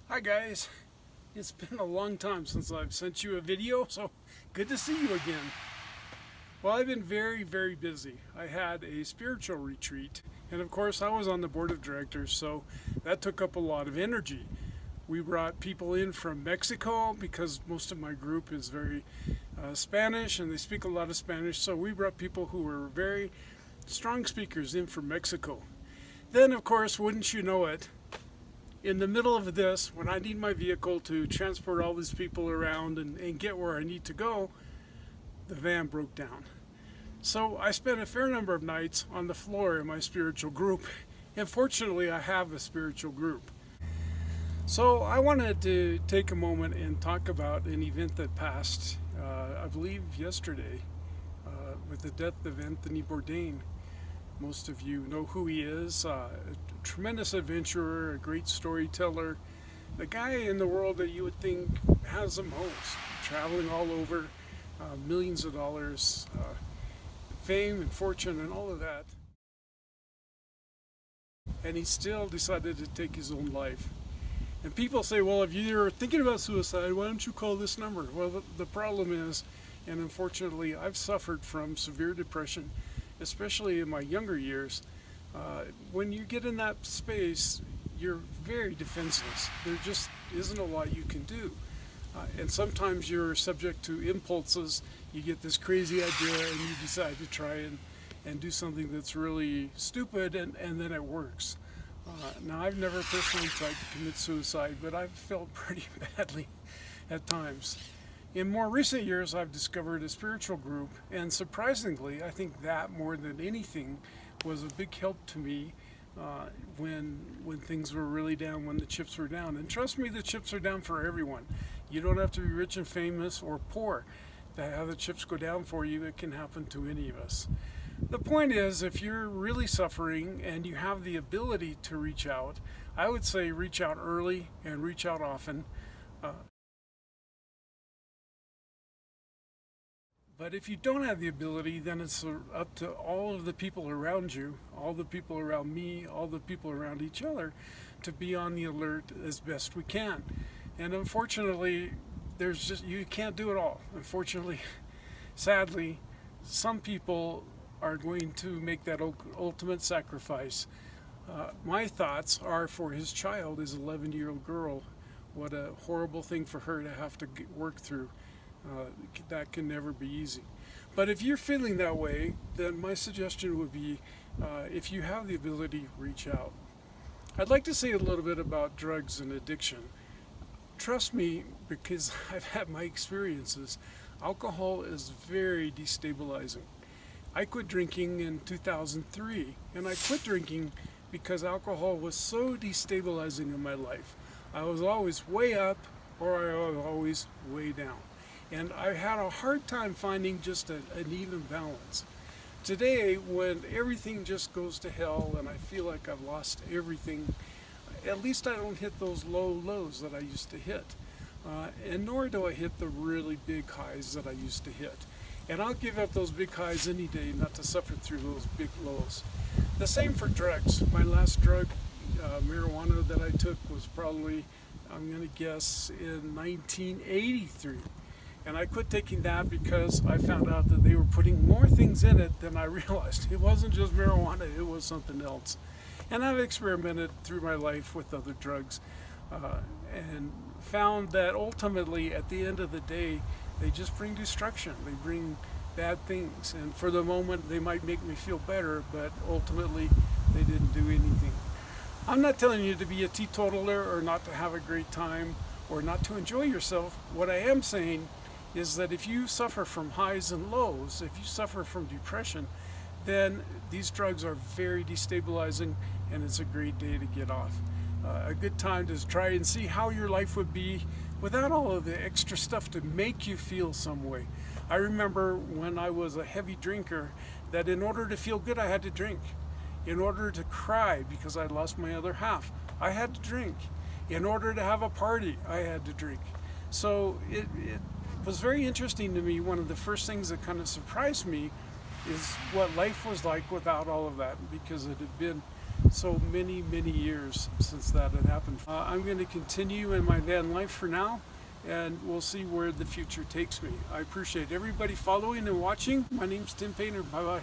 Hi guys, it's been a long time since I've sent you a video, so good to see you again. Well, I've been very busy. I had a spiritual retreat, and of course I was on the board of directors, so that took up a lot of energy. We brought people in from Mexico because most of my group is very Spanish and they speak a lot of Spanish, so we brought people who were very strong speakers in from Mexico. Then, of course, wouldn't you know it, in the middle of this, when I need my vehicle to transport all these people around and get where I need to go, the van broke down. So I spent a fair number of nights on the floor in my spiritual group, and fortunately I have a spiritual group. So I wanted to take a moment and talk about an event that passed, I believe yesterday, with the death of Anthony Bourdain. Most of you know who he is, a tremendous adventurer, a great storyteller, the guy in the world that you would think has the most, traveling all over, millions of dollars, fame and fortune and all of that. And he still decided to take his own life. And people say, well, if you're thinking about suicide, why don't you call this number? Well, the problem is, and unfortunately, I've suffered from severe depression, especially in my younger years. When you get in that space, you're very defenseless. There just isn't a lot you can do. And sometimes you're subject to impulses. You get this crazy idea and you decide to try and do something that's really stupid, and then it works. Now, I've never personally tried to commit suicide, but I've felt pretty badly at times. In more recent years, I've discovered a spiritual group, and surprisingly, I think that more than anything was a big help to me when things were really down, when the chips were down. And trust me, the chips are down for everyone. You don't have to be rich and famous or poor to have the chips go down for you. It can happen to any of us. The point is, if you're really suffering and you have the ability to reach out, I would say reach out early and reach out often. But if you don't have the ability, then it's up to all of the people around you, all the people around me, all the people around each other, to be on the alert as best we can. And unfortunately, you can't do it all. Unfortunately, sadly, some people are going to make that ultimate sacrifice. My thoughts are for his child, his 11-year-old girl. What a horrible thing for her to have to work through. That can never be easy. But if you're feeling that way, then my suggestion would be, if you have the ability, reach out. I'd like to say a little bit about drugs and addiction. Trust me, because I've had my experiences. Alcohol is very destabilizing. I quit drinking in 2003, and I quit drinking because alcohol was so destabilizing in my life. I was always way up, or I was always way down. And I had a hard time finding just an even balance. Today, when everything just goes to hell and I feel like I've lost everything, at least I don't hit those low lows that I used to hit. And nor do I hit the really big highs that I used to hit. And I'll give up those big highs any day not to suffer through those big lows. The same for drugs. My last drug, marijuana, that I took was probably, I'm going to guess, in 1983. And I quit taking that because I found out that they were putting more things in it than I realized. It wasn't just marijuana, it was something else. And I've experimented through my life with other drugs and found that ultimately, at the end of the day, they just bring destruction. They bring bad things. And for the moment, they might make me feel better, but ultimately, they didn't do anything. I'm not telling you to be a teetotaler or not to have a great time or not to enjoy yourself. What I am saying is that if you suffer from highs and lows, if you suffer from depression, then these drugs are very destabilizing, and it's a great day to get off. A good time to try and see how your life would be without all of the extra stuff to make you feel some way. I remember when I was a heavy drinker that in order to feel good, I had to drink. In order to cry because I lost my other half, I had to drink. In order to have a party, I had to drink. So it was very interesting to me. One of the first things that kind of surprised me is what life was like without all of that, because it had been so many, many years since that had happened. I'm going to continue in my van life for now, and we'll see where the future takes me. I appreciate everybody following and watching. My name's Tim Painter. Bye-bye.